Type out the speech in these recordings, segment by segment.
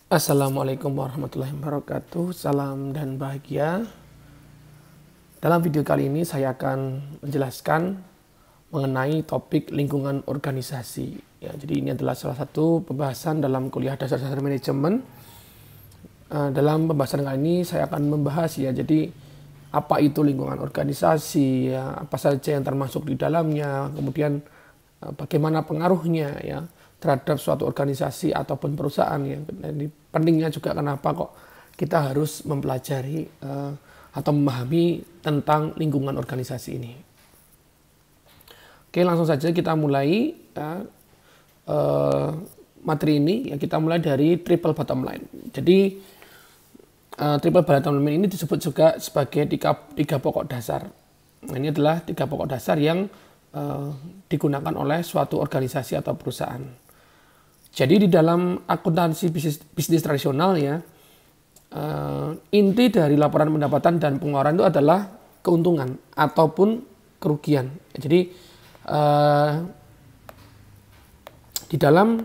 Assalamualaikum warahmatullahi wabarakatuh. Salam dan bahagia. Dalam video kali ini saya akan menjelaskan mengenai topik lingkungan organisasi. Ya, jadi ini adalah salah satu pembahasan dalam kuliah dasar-dasar manajemen. Dalam pembahasan kali ini saya akan membahas jadi apa itu lingkungan organisasi, ya, apa saja yang termasuk di dalamnya, kemudian bagaimana pengaruhnya ya terhadap suatu organisasi ataupun perusahaan ya. Dan pentingnya juga kenapa kok kita harus mempelajari atau memahami tentang lingkungan organisasi ini. Oke, langsung saja kita mulai ya, materi ini ya, kita mulai dari triple bottom line. Jadi triple bottom line ini disebut juga sebagai tiga pokok dasar. Nah, ini adalah tiga pokok dasar yang digunakan oleh suatu organisasi atau perusahaan. Jadi di dalam akuntansi bisnis tradisional ya, inti dari laporan pendapatan dan pengeluaran itu adalah keuntungan ataupun kerugian. Jadi di dalam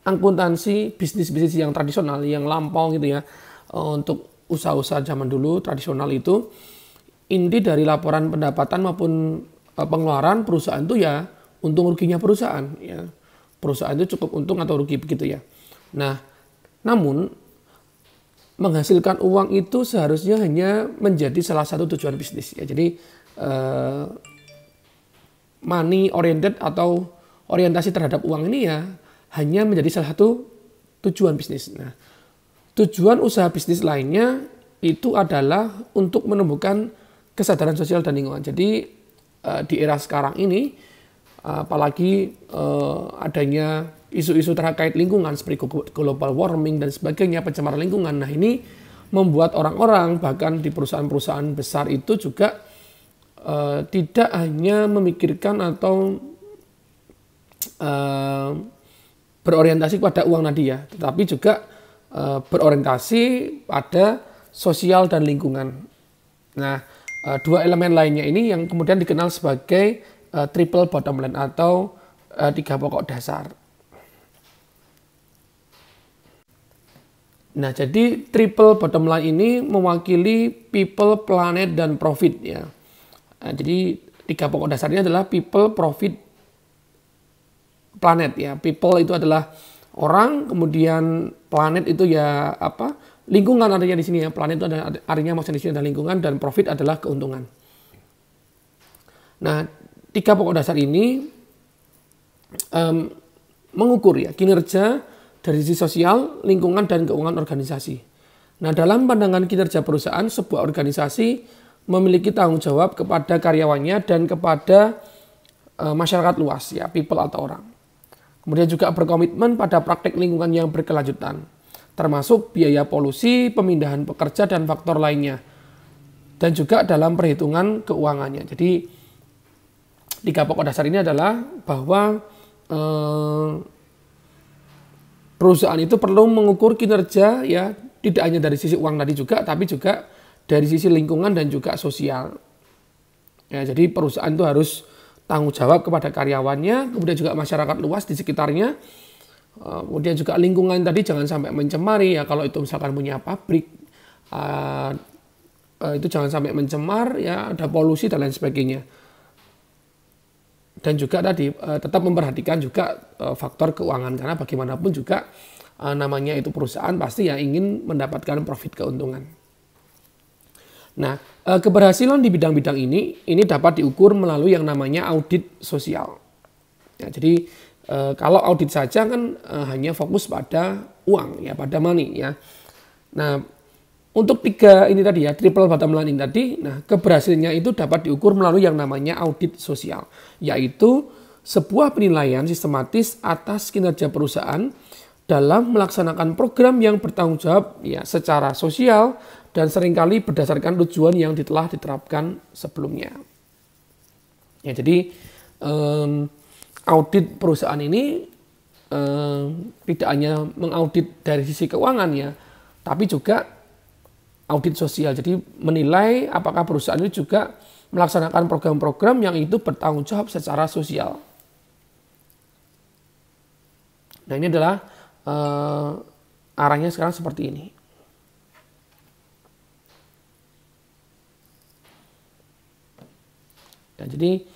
akuntansi bisnis yang tradisional yang lampau gitu ya, untuk usaha-usaha zaman dulu tradisional itu, inti dari laporan pendapatan maupun pengeluaran perusahaan itu ya untung ruginya perusahaan ya. Perusahaan itu cukup untung atau rugi begitu ya. Nah, namun menghasilkan uang itu seharusnya hanya menjadi salah satu tujuan bisnis ya. Jadi money oriented atau orientasi terhadap uang ini ya hanya menjadi salah satu tujuan bisnis. Nah, tujuan usaha bisnis lainnya itu adalah untuk menumbuhkan kesadaran sosial dan lingkungan. Jadi di era sekarang ini apalagi adanya isu-isu terkait lingkungan seperti global warming dan sebagainya, pencemaran lingkungan. Nah, ini membuat orang-orang bahkan di perusahaan-perusahaan besar itu juga tidak hanya memikirkan atau berorientasi pada uang tadi ya, tetapi juga berorientasi pada sosial dan lingkungan. Nah, dua elemen lainnya ini yang kemudian dikenal sebagai triple bottom line atau tiga pokok dasar. Nah, jadi triple bottom line ini mewakili people, planet, dan profit ya. Nah, jadi tiga pokok dasarnya adalah people, profit, planet ya. People itu adalah orang, kemudian planet itu ya apa? Lingkungan artinya di sini ya. Planet itu artinya maksudnya di sini adalah lingkungan, dan profit adalah keuntungan. Nah, tiga pokok dasar ini mengukur ya kinerja dari sisi sosial, lingkungan, dan keuangan organisasi. Nah, dalam pandangan kinerja perusahaan, sebuah organisasi memiliki tanggung jawab kepada karyawannya dan kepada masyarakat luas ya, people atau orang. Kemudian juga berkomitmen pada praktek lingkungan yang berkelanjutan, termasuk biaya polusi, pemindahan pekerja, dan faktor lainnya. Dan juga dalam perhitungan keuangannya. Jadi tiga pokok dasar ini adalah bahwa perusahaan itu perlu mengukur kinerja ya, tidak hanya dari sisi uang tadi juga, tapi juga dari sisi lingkungan dan juga sosial. Ya, jadi perusahaan itu harus tanggung jawab kepada karyawannya, kemudian juga masyarakat luas di sekitarnya. Kemudian juga lingkungan tadi jangan sampai mencemari ya, kalau itu misalkan punya pabrik itu jangan sampai mencemar ya, ada polusi dan lain sebagainya. Dan juga tadi tetap memperhatikan juga faktor keuangan, karena bagaimanapun juga namanya itu perusahaan pasti ya ingin mendapatkan profit, keuntungan. Nah, keberhasilan di bidang-bidang ini dapat diukur melalui yang namanya audit sosial. Ya, jadi kalau audit saja kan hanya fokus pada uang ya, pada money ya. Nah, untuk tiga ini tadi ya, triple bottom line ini tadi, nah keberhasilannya itu dapat diukur melalui yang namanya audit sosial, yaitu sebuah penilaian sistematis atas kinerja perusahaan dalam melaksanakan program yang bertanggung jawab ya secara sosial dan seringkali berdasarkan tujuan yang telah diterapkan sebelumnya. Ya, jadi audit perusahaan ini tidak hanya mengaudit dari sisi keuangan ya, tapi juga audit sosial. Jadi menilai apakah perusahaan itu juga melaksanakan program-program yang itu bertanggung jawab secara sosial. Nah, ini adalah arahnya sekarang seperti ini. Ya, jadi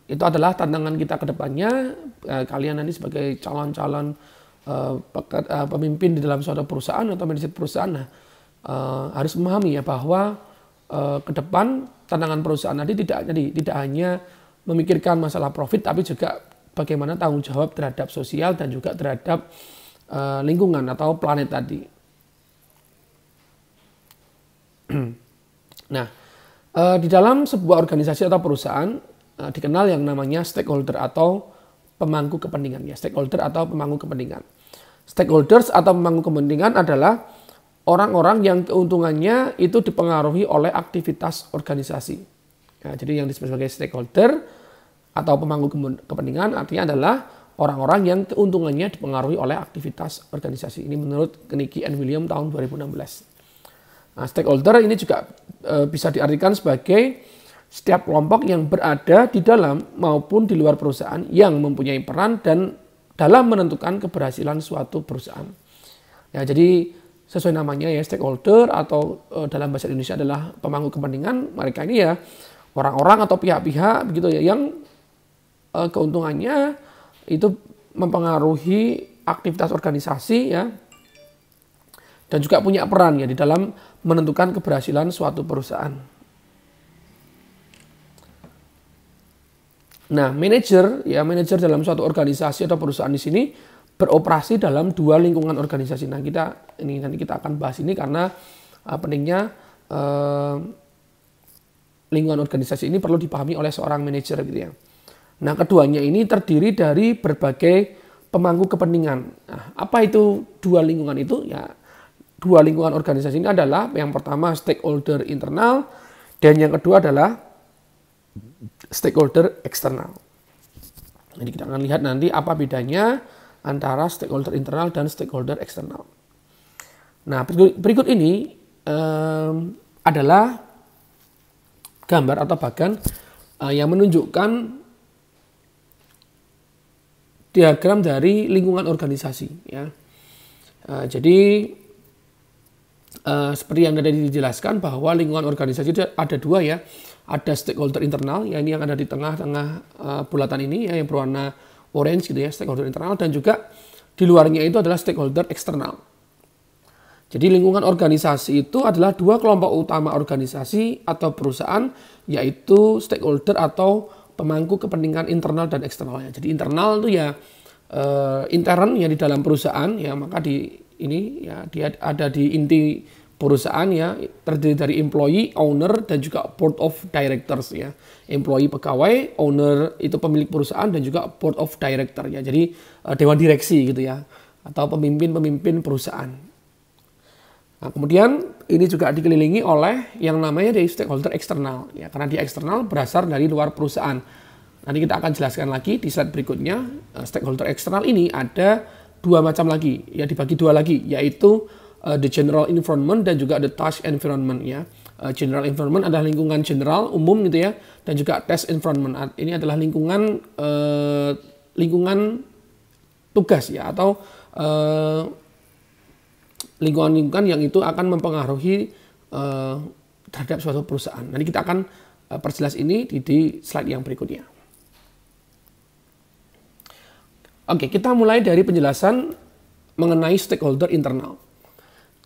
itu adalah tantangan kita ke depannya. Kalian nanti sebagai calon-calon pemimpin di dalam suatu perusahaan atau manajer perusahaan, harus memahami ya bahwa ke depan tantangan perusahaan nanti tidak hanya memikirkan masalah profit, tapi juga bagaimana tanggung jawab terhadap sosial dan juga terhadap lingkungan atau planet tadi. Nah, di dalam sebuah organisasi atau perusahaan dikenal yang namanya stakeholder atau pemangku kepentingan ya. Stakeholder atau pemangku kepentingan. Stakeholders atau pemangku kepentingan adalah orang-orang yang keuntungannya itu dipengaruhi oleh aktivitas organisasi. Ya, jadi yang disebut sebagai stakeholder atau pemangku kepentingan artinya adalah orang-orang yang keuntungannya dipengaruhi oleh aktivitas organisasi. Ini menurut Carnegie and William tahun 2016. Nah, stakeholder ini juga bisa diartikan sebagai setiap kelompok yang berada di dalam maupun di luar perusahaan yang mempunyai peran dan dalam menentukan keberhasilan suatu perusahaan. Ya, jadi sesuai namanya ya, stakeholder atau dalam bahasa Indonesia adalah pemangku kepentingan. Mereka ini ya orang-orang atau pihak-pihak begitu ya yang keuntungannya itu mempengaruhi aktivitas organisasi ya, dan juga punya peran ya di dalam menentukan keberhasilan suatu perusahaan. Nah, manajer dalam suatu organisasi atau perusahaan di sini beroperasi dalam dua lingkungan organisasi. Nah, nanti kita akan bahas ini karena pentingnya lingkungan organisasi ini perlu dipahami oleh seorang manajer gitu ya. Nah, keduanya ini terdiri dari berbagai pemangku kepentingan. Nah, apa itu dua lingkungan itu? Ya, dua lingkungan organisasi ini adalah yang pertama stakeholder internal dan yang kedua adalah stakeholder eksternal. Jadi kita akan lihat nanti apa bedanya antara stakeholder internal dan stakeholder eksternal. Nah, berikut ini adalah gambar atau bagan yang menunjukkan diagram dari lingkungan organisasi. Ya. Jadi seperti yang tadi dijelaskan bahwa lingkungan organisasi itu ada dua ya. Ada stakeholder internal, ya ini yang ada di tengah-tengah bulatan ini ya, yang berwarna orange gitu ya, stakeholder internal, dan juga di luarnya itu adalah stakeholder eksternal. Jadi lingkungan organisasi itu adalah dua kelompok utama organisasi atau perusahaan, yaitu stakeholder atau pemangku kepentingan internal dan eksternalnya. Jadi internal itu ya intern ya di dalam perusahaan ya, maka di ini ya dia ada di inti perusahaan ya, terdiri dari employee, owner, dan juga board of directors ya. Employee pegawai, owner itu pemilik perusahaan, dan juga board of director ya. Jadi dewan direksi gitu ya, atau pemimpin-pemimpin perusahaan. Nah, kemudian ini juga dikelilingi oleh yang namanya dari stakeholder eksternal ya, karena dia eksternal berasal dari luar perusahaan. Nanti kita akan jelaskan lagi di slide berikutnya. Stakeholder eksternal ini ada dua macam lagi ya, dibagi dua lagi, yaitu the general environment dan juga the task environment ya. General environment adalah lingkungan general umum gitu ya, dan juga task environment ini adalah lingkungan tugas ya, atau lingkungan yang itu akan mempengaruhi terhadap suatu perusahaan. Nanti kita akan perjelas ini di slide yang berikutnya. Oke, kita mulai dari penjelasan mengenai stakeholder internal.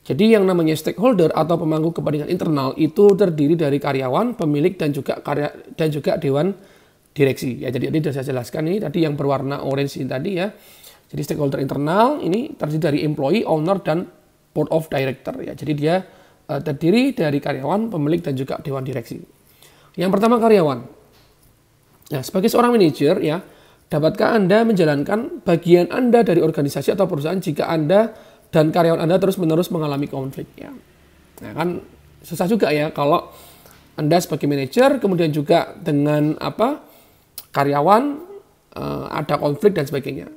Jadi yang namanya stakeholder atau pemangku kepentingan internal itu terdiri dari karyawan, pemilik, dan juga dewan direksi. Ya, jadi sudah saya jelaskan ini tadi yang berwarna orange ini tadi ya. Jadi stakeholder internal ini terdiri dari employee, owner, dan board of director ya. Jadi dia terdiri dari karyawan, pemilik, dan juga dewan direksi. Yang pertama karyawan. Nah, sebagai seorang manajer ya, dapatkah Anda menjalankan bagian Anda dari organisasi atau perusahaan jika Anda dan karyawan Anda terus-menerus mengalami konflik ya. Nah, kan susah juga ya kalau Anda sebagai manajer kemudian juga dengan karyawan ada konflik dan sebagainya.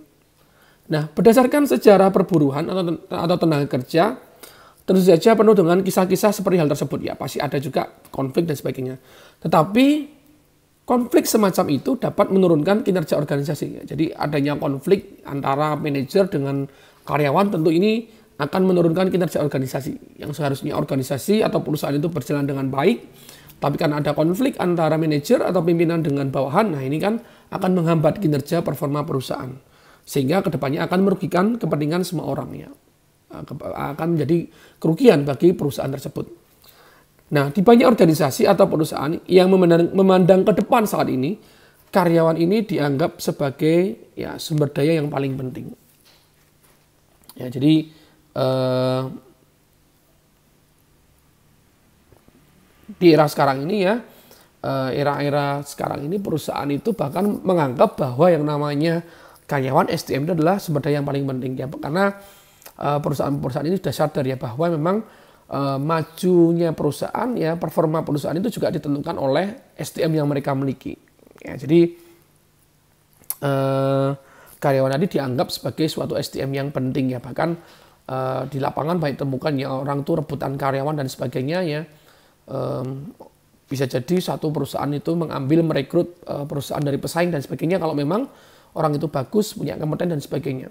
Nah, berdasarkan sejarah perburuhan atau tenaga kerja, tentu saja penuh dengan kisah-kisah seperti hal tersebut ya. Pasti ada juga konflik dan sebagainya. Tetapi konflik semacam itu dapat menurunkan kinerja organisasi. Ya. Jadi adanya konflik antara manajer dengan karyawan, tentu ini akan menurunkan kinerja organisasi. Yang seharusnya organisasi atau perusahaan itu berjalan dengan baik, tapi karena ada konflik antara manajer atau pimpinan dengan bawahan, nah ini kan akan menghambat kinerja performa perusahaan. Sehingga kedepannya akan merugikan kepentingan semua orang ya. Akan menjadi kerugian bagi perusahaan tersebut. Nah, di banyak organisasi atau perusahaan yang memandang ke depan saat ini, karyawan ini dianggap sebagai ya sumber daya yang paling penting. Ya, jadi di era sekarang ini ya, era-era sekarang ini perusahaan itu bahkan menganggap bahwa yang namanya karyawan SDM itu adalah sumber daya yang paling penting ya, karena perusahaan-perusahaan ini sudah sadar ya bahwa memang majunya perusahaan ya, performa perusahaan itu juga ditentukan oleh SDM yang mereka miliki. Ya, jadi karyawan tadi dianggap sebagai suatu SDM yang penting ya, bahkan di lapangan banyak temukan ya orang tuh rebutan karyawan dan sebagainya ya. Bisa jadi satu perusahaan itu mengambil merekrut perusahaan dari pesaing dan sebagainya kalau memang orang itu bagus, punya kompeten dan sebagainya.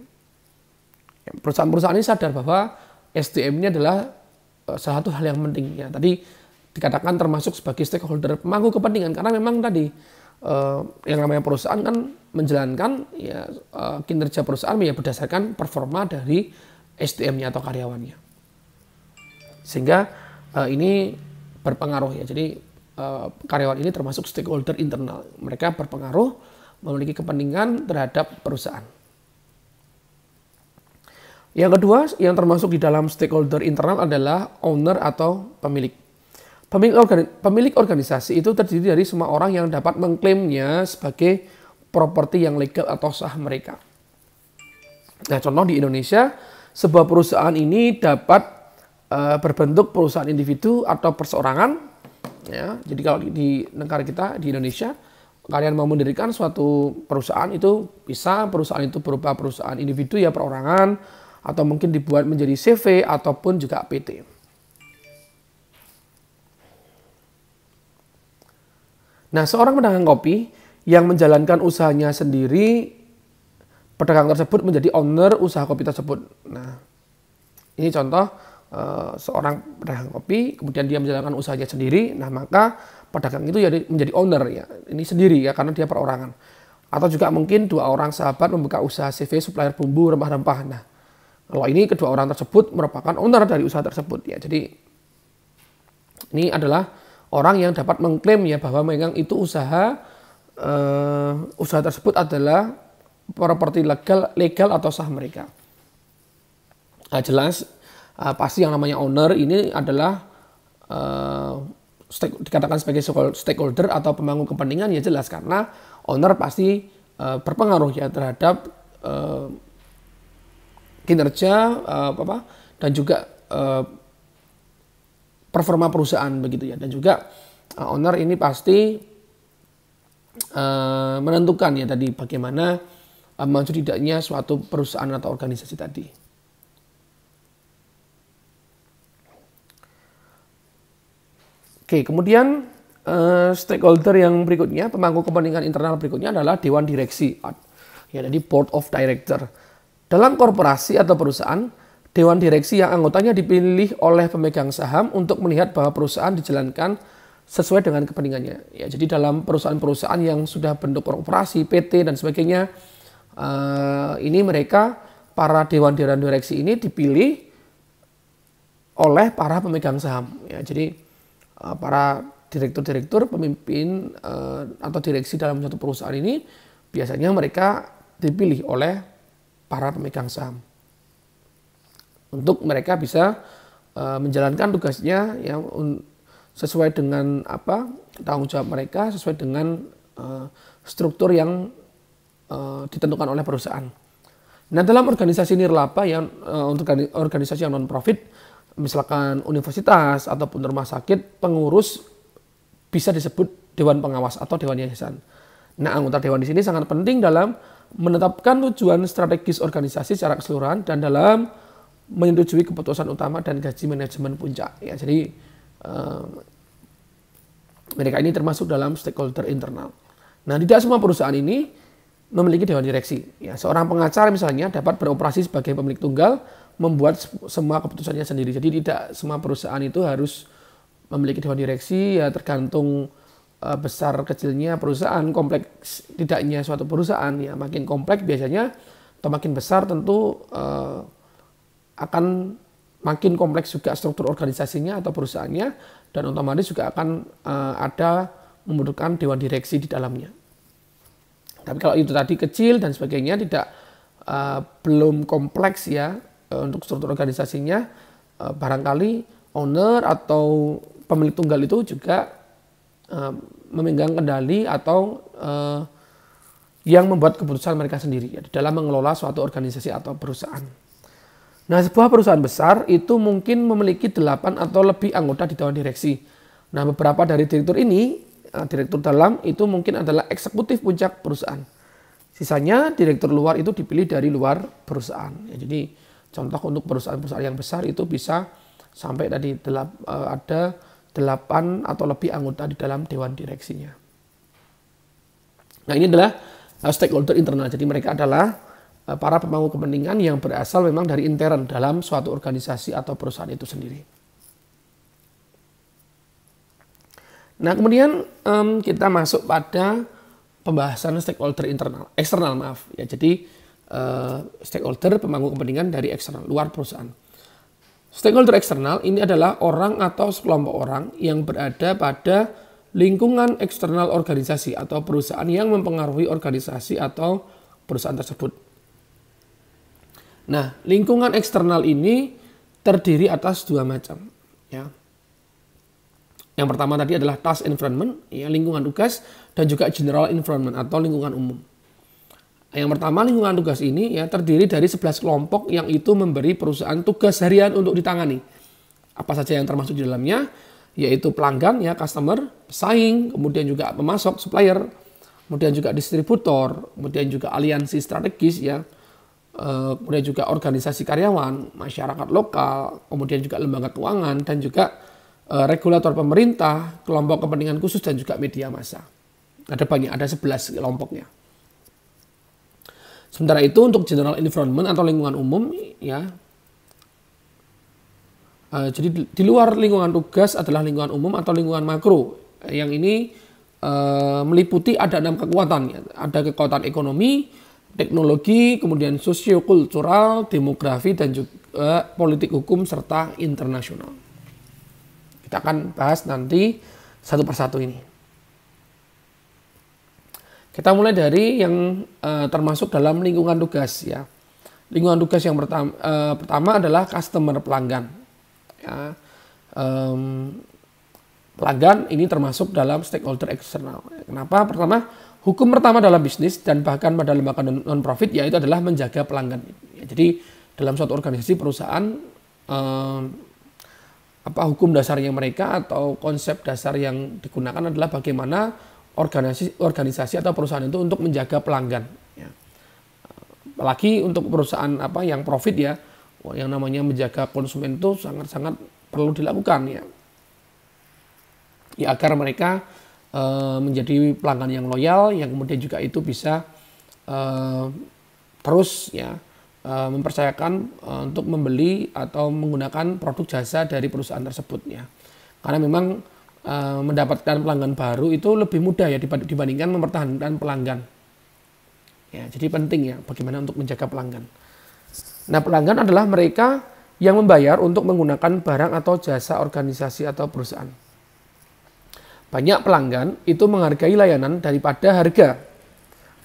Ya, perusahaan-perusahaan ini sadar bahwa SDM ini adalah salah satu hal yang penting ya. Tadi dikatakan termasuk sebagai stakeholder, pemangku kepentingan, karena memang tadi yang namanya perusahaan kan menjalankan ya kinerja perusahaan ya berdasarkan performa dari SDM-nya atau karyawannya. Sehingga ini berpengaruh ya. Jadi karyawan ini termasuk stakeholder internal. Mereka berpengaruh, memiliki kepentingan terhadap perusahaan. Yang kedua, yang termasuk di dalam stakeholder internal adalah owner atau pemilik. Pemilik organisasi itu terdiri dari semua orang yang dapat mengklaimnya sebagai properti yang legal atau sah mereka. Nah, contoh di Indonesia, sebuah perusahaan ini dapat berbentuk perusahaan individu atau perseorangan. Ya, jadi kalau di negara kita, di Indonesia, kalian mau mendirikan suatu perusahaan itu bisa perusahaan itu berupa perusahaan individu ya, perorangan, atau mungkin dibuat menjadi CV ataupun juga PT. Nah, seorang pedagang kopi yang menjalankan usahanya sendiri, pedagang tersebut menjadi owner usaha kopi tersebut. Nah, ini contoh seorang pedagang kopi, kemudian dia menjalankan usahanya sendiri, nah maka pedagang itu ya menjadi owner ya, ini sendiri ya karena dia perorangan. Atau juga mungkin dua orang sahabat membuka usaha CV supplier bumbu rempah-rempah. Nah, kalau ini kedua orang tersebut merupakan owner dari usaha tersebut ya. Jadi ini adalah orang yang dapat mengklaim ya bahwa memang itu usaha tersebut adalah properti legal atau sah mereka. Nah, jelas pasti yang namanya owner ini adalah dikatakan sebagai stakeholder atau pemangku kepentingan ya, jelas karena owner pasti berpengaruh ya terhadap kinerja dan juga performa perusahaan begitu ya, dan juga owner ini pasti menentukan ya tadi bagaimana maju tidaknya suatu perusahaan atau organisasi tadi. Oke, kemudian stakeholder yang berikutnya, pemangku kepentingan internal berikutnya adalah dewan direksi ya, jadi board of director. Dalam korporasi atau perusahaan, dewan direksi yang anggotanya dipilih oleh pemegang saham untuk melihat bahwa perusahaan dijalankan sesuai dengan kepentingannya. Ya, jadi dalam perusahaan-perusahaan yang sudah bentuk korporasi, PT dan sebagainya, ini mereka para dewan direksi ini dipilih oleh para pemegang saham. Ya, jadi para direktur-direktur, pemimpin atau direksi dalam satu perusahaan ini biasanya mereka dipilih oleh para pemegang saham untuk mereka bisa menjalankan tugasnya yang sesuai dengan tanggung jawab mereka, sesuai dengan struktur yang ditentukan oleh perusahaan. Nah, dalam organisasi nirlaba yang untuk organisasi yang non profit, misalkan universitas ataupun rumah sakit, pengurus bisa disebut dewan pengawas atau dewan yayasan. Nah, anggota dewan di sini sangat penting dalam menetapkan tujuan strategis organisasi secara keseluruhan dan dalam menyetujui keputusan utama dan gaji manajemen puncak. Ya, jadi mereka ini termasuk dalam stakeholder internal. Nah, tidak semua perusahaan ini memiliki dewan direksi. Ya, seorang pengacara misalnya dapat beroperasi sebagai pemilik tunggal, membuat semua keputusannya sendiri. Jadi tidak semua perusahaan itu harus memiliki dewan direksi, ya tergantung besar kecilnya perusahaan, kompleks tidaknya suatu perusahaan. Ya, makin kompleks biasanya atau makin besar tentu akan makin kompleks juga struktur organisasinya atau perusahaannya, dan otomatis juga akan ada membutuhkan dewan direksi di dalamnya. Tapi kalau itu tadi kecil dan sebagainya, tidak belum kompleks ya untuk struktur organisasinya, barangkali owner atau pemilik tunggal itu juga memegang kendali atau yang membuat keputusan mereka sendiri ya, dalam mengelola suatu organisasi atau perusahaan. Nah, sebuah perusahaan besar itu mungkin memiliki 8 atau lebih anggota di dewan direksi. Nah, beberapa dari direktur ini, direktur dalam itu mungkin adalah eksekutif puncak perusahaan. Sisanya direktur luar itu dipilih dari luar perusahaan. Ya, jadi contoh untuk perusahaan-perusahaan yang besar itu bisa sampai tadi ada 8 atau lebih anggota di dalam dewan direksinya. Nah, ini adalah stakeholder internal. Jadi mereka adalah para pemangku kepentingan yang berasal memang dari intern dalam suatu organisasi atau perusahaan itu sendiri. Nah, kemudian kita masuk pada pembahasan stakeholder eksternal maaf ya. Jadi stakeholder pemangku kepentingan dari eksternal luar perusahaan. Stakeholder eksternal ini adalah orang atau sekelompok orang yang berada pada lingkungan eksternal organisasi atau perusahaan yang mempengaruhi organisasi atau perusahaan tersebut. Nah, lingkungan eksternal ini terdiri atas 2 macam. Ya. Yang pertama tadi adalah task environment, ya, lingkungan tugas, dan juga general environment atau lingkungan umum. Yang pertama, lingkungan tugas ini ya terdiri dari 11 kelompok yang itu memberi perusahaan tugas harian untuk ditangani. Apa saja yang termasuk di dalamnya? Yaitu pelanggan, ya, customer, pesaing, kemudian juga pemasok, supplier, kemudian juga distributor, kemudian juga aliansi strategis, ya, kemudian juga organisasi karyawan, masyarakat lokal, kemudian juga lembaga keuangan, dan juga regulator pemerintah, kelompok kepentingan khusus, dan juga media massa. Ada banyak, ada 11 kelompoknya. Sementara itu untuk general environment atau lingkungan umum, ya, jadi di luar lingkungan tugas adalah lingkungan umum atau lingkungan makro. Yang ini meliputi ada 6 kekuatan, ya. Ada kekuatan ekonomi, teknologi, kemudian sosiokultural, demografi, dan juga politik hukum serta internasional. Kita akan bahas nanti satu persatu ini. Kita mulai dari yang termasuk dalam lingkungan tugas, ya. Lingkungan tugas yang pertama adalah customer, pelanggan. Ya. Pelanggan ini termasuk dalam stakeholder eksternal. Kenapa? Pertama, hukum pertama dalam bisnis dan bahkan pada lembaga non-profit yaitu adalah menjaga pelanggan. Ya, jadi dalam suatu organisasi perusahaan, hukum dasarnya mereka atau konsep dasar yang digunakan adalah bagaimana organisasi atau perusahaan itu untuk menjaga pelanggan. Ya. Apalagi untuk perusahaan yang profit, ya, yang namanya menjaga konsumen itu sangat-sangat perlu dilakukan, ya. Ya, agar mereka menjadi pelanggan yang loyal, yang kemudian juga itu bisa terus, ya, mempercayakan untuk membeli atau menggunakan produk jasa dari perusahaan tersebut, ya. Karena memang mendapatkan pelanggan baru itu lebih mudah, ya, dibandingkan mempertahankan pelanggan. Ya, jadi penting, ya, bagaimana untuk menjaga pelanggan. Nah, pelanggan adalah mereka yang membayar untuk menggunakan barang atau jasa organisasi atau perusahaan. Banyak pelanggan itu menghargai layanan daripada harga,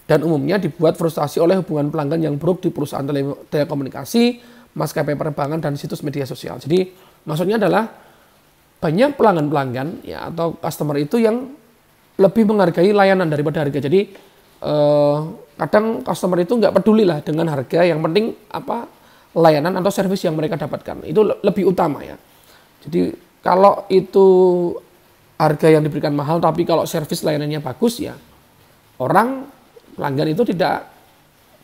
dan umumnya dibuat frustasi oleh hubungan pelanggan yang buruk di perusahaan telekomunikasi, maskapai penerbangan, dan situs media sosial. Jadi maksudnya adalah banyak pelanggan-pelanggan, ya, atau customer itu yang lebih menghargai layanan daripada harga. Jadi kadang customer itu nggak peduli lah dengan harga, yang penting layanan atau servis yang mereka dapatkan itu lebih utama, ya. Jadi kalau itu harga yang diberikan mahal, tapi kalau servis layanannya bagus, ya, pelanggan itu tidak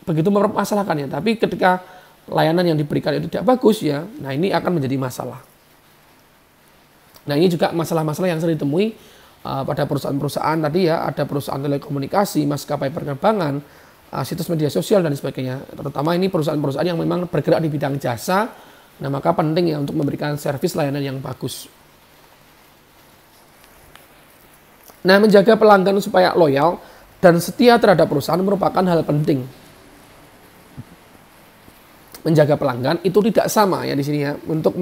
begitu mempermasalahkannya. Tapi ketika layanan yang diberikan itu tidak bagus, ya, nah ini akan menjadi masalah. Nah, ini juga masalah-masalah yang sering ditemui pada perusahaan-perusahaan tadi, ya. Ada perusahaan telekomunikasi, maskapai penerbangan, situs media sosial dan sebagainya. Terutama ini perusahaan-perusahaan yang memang bergerak di bidang jasa, nah maka penting ya untuk memberikan servis layanan yang bagus. Nah, menjaga pelanggan supaya loyal dan setia terhadap perusahaan merupakan hal penting. Menjaga pelanggan itu tidak sama ya di sini ya, untuk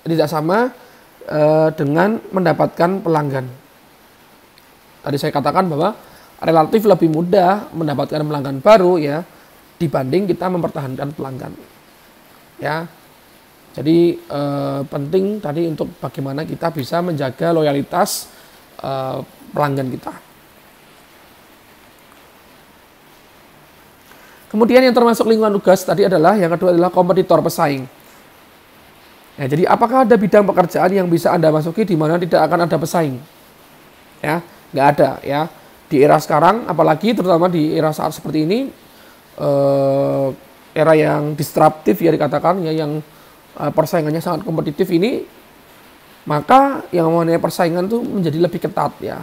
tidak sama dengan mendapatkan pelanggan. Tadi saya katakan bahwa relatif lebih mudah mendapatkan pelanggan baru ya dibanding kita mempertahankan pelanggan. Ya. Jadi penting tadi untuk bagaimana kita bisa menjaga loyalitas pelanggan kita. Kemudian yang termasuk lingkungan tugas tadi adalah yang kedua adalah kompetitor pesaing. Ya, jadi apakah ada bidang pekerjaan yang bisa Anda masuki di mana tidak akan ada pesaing? Ya, nggak ada ya. Di era sekarang, apalagi terutama di era saat seperti ini, era yang disruptif ya dikatakan ya, yang persaingannya sangat kompetitif ini, maka yang namanya persaingan itu menjadi lebih ketat ya.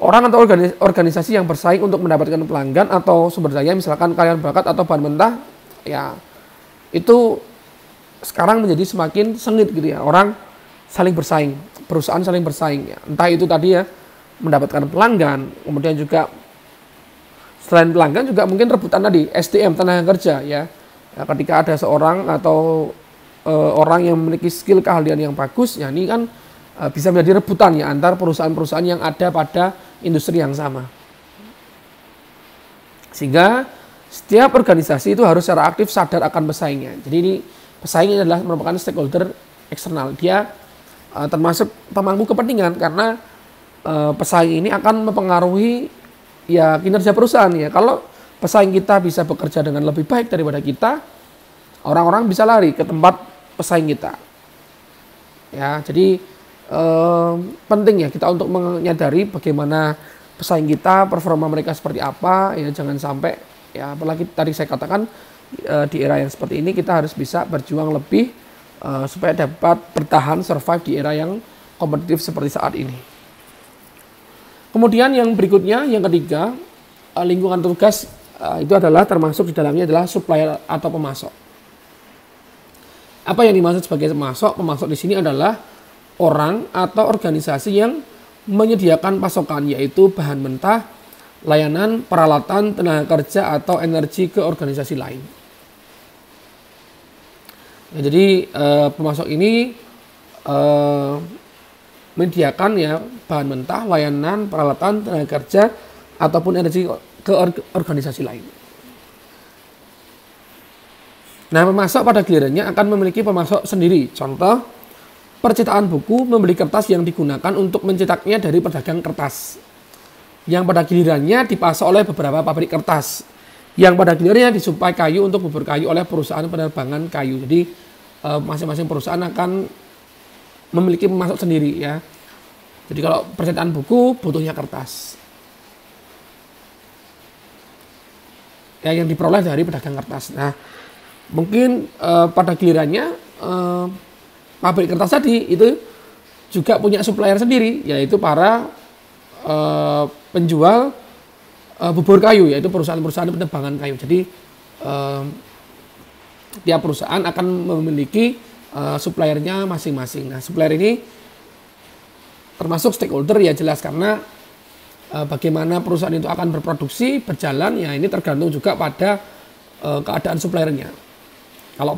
Orang atau organisasi yang bersaing untuk mendapatkan pelanggan atau sumber daya, misalkan karyawan bakat atau bahan mentah, ya itu sekarang menjadi semakin sengit gitu ya. Orang saling bersaing, perusahaan saling bersaing ya. Entah itu tadi ya mendapatkan pelanggan, kemudian juga selain pelanggan juga mungkin rebutan tadi SDM, tenaga kerja ya. Ya, ketika ada seorang atau orang yang memiliki skill keahlian yang bagus, ya ini kan bisa menjadi rebutan ya antar perusahaan-perusahaan yang ada pada industri yang sama. Sehingga setiap organisasi itu harus secara aktif sadar akan pesaingnya. Jadi ini pesaingnya adalah merupakan stakeholder eksternal. Dia termasuk pemangku kepentingan karena pesaing ini akan mempengaruhi ya kinerja perusahaan ya. Kalau pesaing kita bisa bekerja dengan lebih baik daripada kita, orang-orang bisa lari ke tempat pesaing kita. Ya, jadi penting ya kita untuk menyadari bagaimana pesaing kita, performa mereka seperti apa ya, jangan sampai ya apalagi tadi saya katakan di era yang seperti ini kita harus bisa berjuang lebih supaya dapat bertahan survive di era yang kompetitif seperti saat ini. Kemudian yang berikutnya, yang ketiga, lingkungan tugas itu adalah termasuk di dalamnya adalah supplier atau pemasok. Apa yang dimaksud sebagai pemasok? Pemasok di sini adalah orang atau organisasi yang menyediakan pasokan, yaitu bahan mentah, layanan, peralatan, tenaga kerja, atau energi ke organisasi lain. Ya, jadi pemasok ini menyediakan ya bahan mentah, layanan, peralatan, tenaga kerja, ataupun energi ke organisasi lain. Nah, pemasok pada gilirannya akan memiliki pemasok sendiri. Contoh, percetakan buku membeli kertas yang digunakan untuk mencetaknya dari pedagang kertas, yang pada gilirannya dipasok oleh beberapa pabrik kertas, yang pada gilirannya disuplai kayu untuk bubur kayu oleh perusahaan penerbangan kayu. Jadi masing-masing perusahaan akan memiliki pemasok sendiri ya. Jadi kalau percetakan buku butuhnya kertas ya, yang diperoleh dari pedagang kertas. Nah, mungkin pada gilirannya pabrik kertas tadi itu juga punya supplier sendiri, yaitu para penjual bubur kayu, yaitu perusahaan-perusahaan penerbangan kayu. Jadi tiap perusahaan akan memiliki suppliernya masing-masing. Nah, supplier ini termasuk stakeholder ya jelas, karena bagaimana perusahaan itu akan berproduksi, berjalan, ya ini tergantung juga pada keadaan suppliernya. Kalau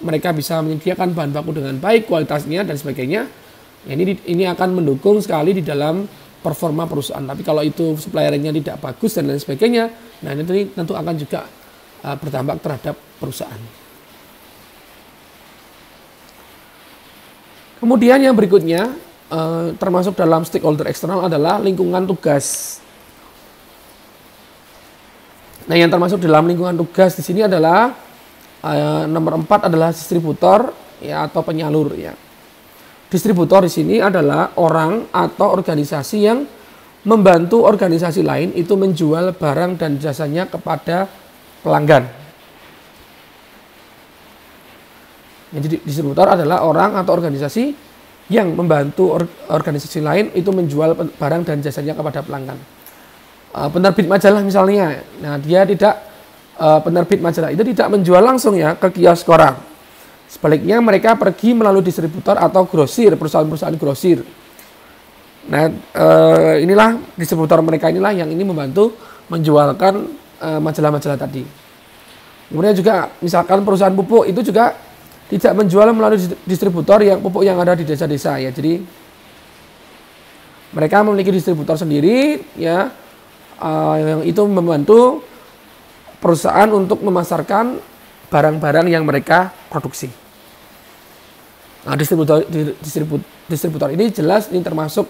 mereka bisa menyediakan bahan baku dengan baik, kualitasnya dan sebagainya, ya ini akan mendukung sekali di dalam performa perusahaan. Tapi kalau itu suppliernya tidak bagus dan lain sebagainya, nah ini tentu akan juga berdampak terhadap perusahaan. Kemudian yang berikutnya termasuk dalam stakeholder eksternal adalah lingkungan tugas. Nah, yang termasuk dalam lingkungan tugas di sini adalah nomor 4 adalah distributor ya atau penyalur ya. Distributor di sini adalah orang atau organisasi yang membantu organisasi lain itu menjual barang dan jasanya kepada pelanggan. Jadi distributor adalah orang atau organisasi yang membantu organisasi lain itu menjual barang dan jasanya kepada pelanggan. penerbit majalah misalnya. Nah, dia tidak penerbit majalah itu tidak menjual langsung ya ke kios koran. Sebaliknya mereka pergi melalui distributor atau grosir, perusahaan-perusahaan grosir. Nah, inilah distributor mereka inilah yang ini membantu menjualkan majalah-majalah tadi. Kemudian juga misalkan perusahaan pupuk itu juga tidak menjual melalui distributor yang pupuk yang ada di desa-desa ya. Jadi mereka memiliki distributor sendiri ya, yang itu membantu perusahaan untuk memasarkan barang-barang yang mereka produksi. Nah, distributor ini jelas ini termasuk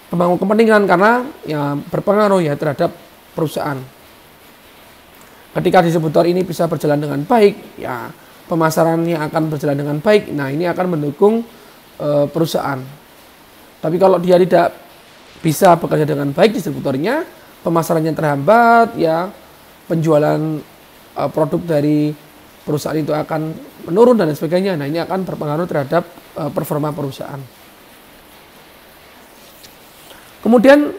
pemangku kepentingan karena ya berpengaruh ya terhadap perusahaan. Ketika distributor ini bisa berjalan dengan baik, ya pemasarannya akan berjalan dengan baik. Nah, ini akan mendukung perusahaan. Tapi kalau dia tidak bisa bekerja dengan baik distributornya, pemasarannya terhambat, ya penjualan produk dari perusahaan itu akan menurun dan sebagainya. Nah, ini akan berpengaruh terhadap performa perusahaan. Kemudian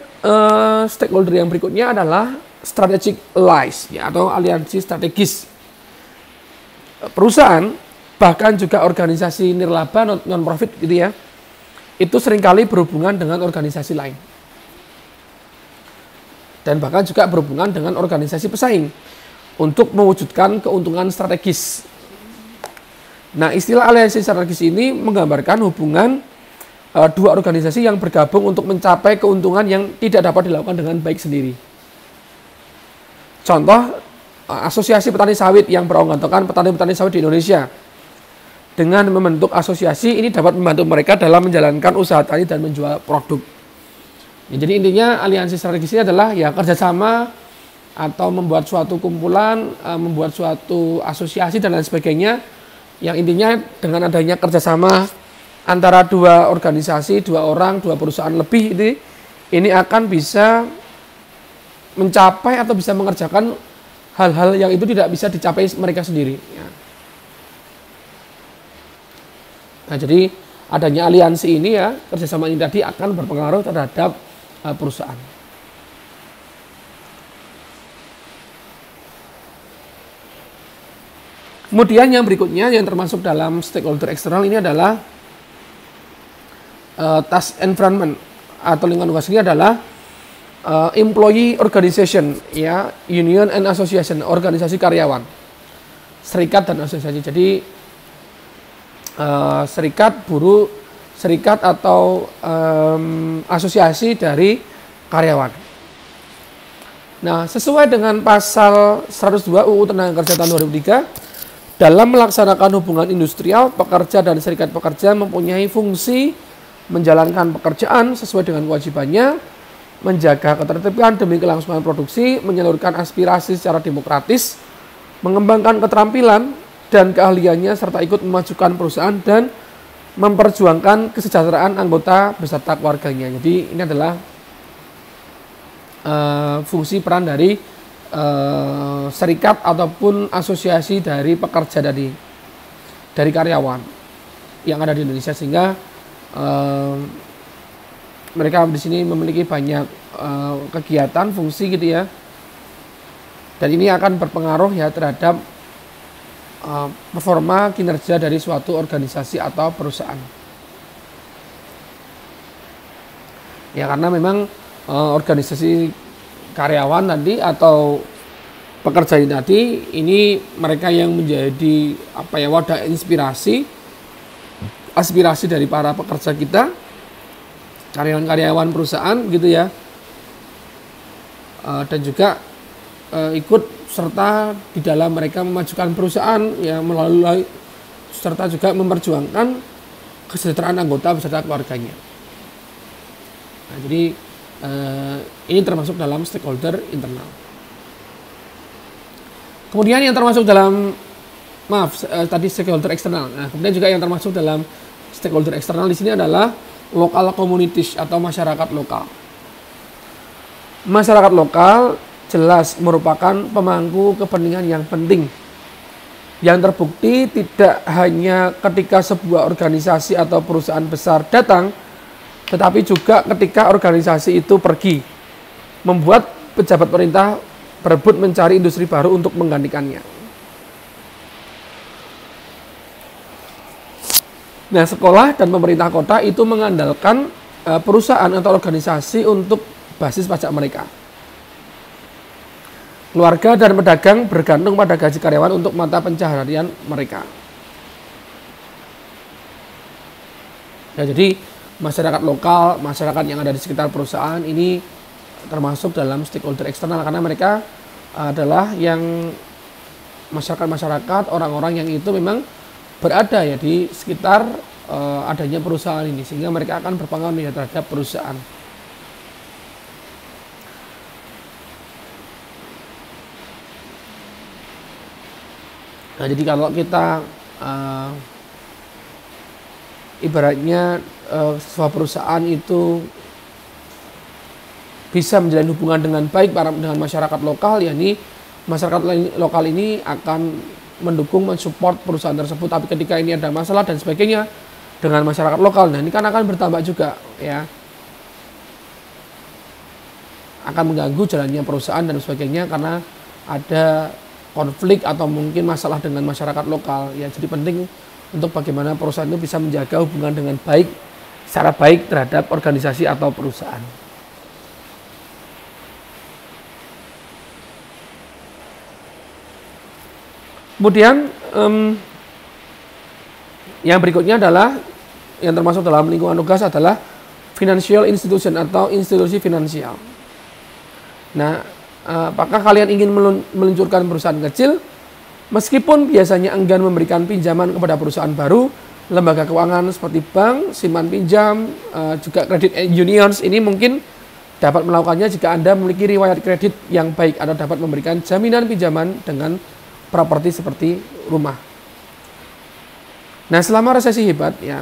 stakeholder yang berikutnya adalah strategic allies ya, atau aliansi strategis. Perusahaan bahkan juga organisasi nirlaba non profit gitu ya, itu seringkali berhubungan dengan organisasi lain. Dan bahkan juga berhubungan dengan organisasi pesaing untuk mewujudkan keuntungan strategis. Nah, istilah aliansi strategis ini menggambarkan hubungan dua organisasi yang bergabung untuk mencapai keuntungan yang tidak dapat dilakukan dengan baik sendiri. Contoh, asosiasi petani sawit yang beronggokan petani-petani sawit di Indonesia. Dengan membentuk asosiasi ini dapat membantu mereka dalam menjalankan usaha tani dan menjual produk. Ya, jadi intinya aliansi strategis ini adalah ya kerjasama atau membuat suatu kumpulan, membuat suatu asosiasi dan lain sebagainya. Yang intinya dengan adanya kerjasama antara dua organisasi, dua orang, dua perusahaan lebih ini akan bisa mencapai atau bisa mengerjakan hal-hal yang itu tidak bisa dicapai mereka sendiri. Ya. Nah, jadi adanya aliansi ini ya, kerjasama ini tadi akan berpengaruh terhadap perusahaan. Kemudian yang berikutnya yang termasuk dalam stakeholder eksternal ini adalah task environment atau lingkungan tugas ini adalah employee organization ya, union and association, organisasi karyawan, serikat dan asosiasi. Jadi serikat buruh, serikat atau asosiasi dari karyawan. Nah, sesuai dengan pasal 102 UU Tenaga Kerja tahun 2003, dalam melaksanakan hubungan industrial, pekerja dan serikat pekerja mempunyai fungsi menjalankan pekerjaan sesuai dengan kewajibannya, menjaga ketertiban demi kelangsungan produksi, menyalurkan aspirasi secara demokratis, mengembangkan keterampilan dan keahliannya, serta ikut memajukan perusahaan dan memperjuangkan kesejahteraan anggota beserta keluarganya. Jadi ini adalah fungsi peran dari serikat ataupun asosiasi dari pekerja dari karyawan yang ada di Indonesia, sehingga mereka di sini memiliki banyak kegiatan, fungsi gitu ya, dan ini akan berpengaruh ya terhadap performa kinerja dari suatu organisasi atau perusahaan. Ya, karena memang organisasi karyawan tadi atau pekerja ini tadi, ini mereka yang menjadi wadah inspirasi, aspirasi dari para pekerja kita, karyawan-karyawan perusahaan gitu ya, dan juga ikut serta di dalam mereka memajukan perusahaan ya, melalui serta juga memperjuangkan kesejahteraan anggota beserta keluarganya. Nah, jadi ini termasuk dalam stakeholder internal. Kemudian yang termasuk dalam tadi stakeholder eksternal. Nah, kemudian juga yang termasuk dalam stakeholder eksternal di sini adalah local communities atau masyarakat lokal. Masyarakat lokal jelas merupakan pemangku kepentingan yang penting, yang terbukti tidak hanya ketika sebuah organisasi atau perusahaan besar datang, tetapi juga ketika organisasi itu pergi, membuat pejabat pemerintah berebut mencari industri baru untuk menggantikannya. Nah, sekolah dan pemerintah kota itu mengandalkan perusahaan atau organisasi untuk basis pajak mereka. Keluarga dan pedagang bergantung pada gaji karyawan untuk mata pencaharian mereka. Ya, jadi masyarakat lokal, masyarakat yang ada di sekitar perusahaan ini termasuk dalam stakeholder eksternal karena mereka adalah yang masyarakat-masyarakat, orang-orang yang itu memang berada ya di sekitar adanya perusahaan ini, sehingga mereka akan berpengaruh ya terhadap perusahaan. Nah, jadi kalau kita ibaratnya sebuah perusahaan itu bisa menjalin hubungan dengan baik dengan masyarakat lokal, ya ini masyarakat lokal ini akan mendukung, mensupport perusahaan tersebut. Tapi ketika ini ada masalah dan sebagainya dengan masyarakat lokal, nah ini kan akan bertambah juga ya, akan mengganggu jalannya perusahaan dan sebagainya karena ada konflik atau mungkin masalah dengan masyarakat lokal ya. Jadi penting untuk bagaimana perusahaan itu bisa menjaga hubungan dengan baik, secara baik terhadap organisasi atau perusahaan. Kemudian yang berikutnya adalah yang termasuk dalam lingkungan tugas adalah financial institution atau institusi finansial. Nah, apakah kalian ingin meluncurkan perusahaan kecil? Meskipun biasanya enggan memberikan pinjaman kepada perusahaan baru, lembaga keuangan seperti bank, simpan pinjam, juga credit unions ini mungkin dapat melakukannya jika Anda memiliki riwayat kredit yang baik atau dapat memberikan jaminan pinjaman dengan properti seperti rumah. Nah, selama resesi hebat ya,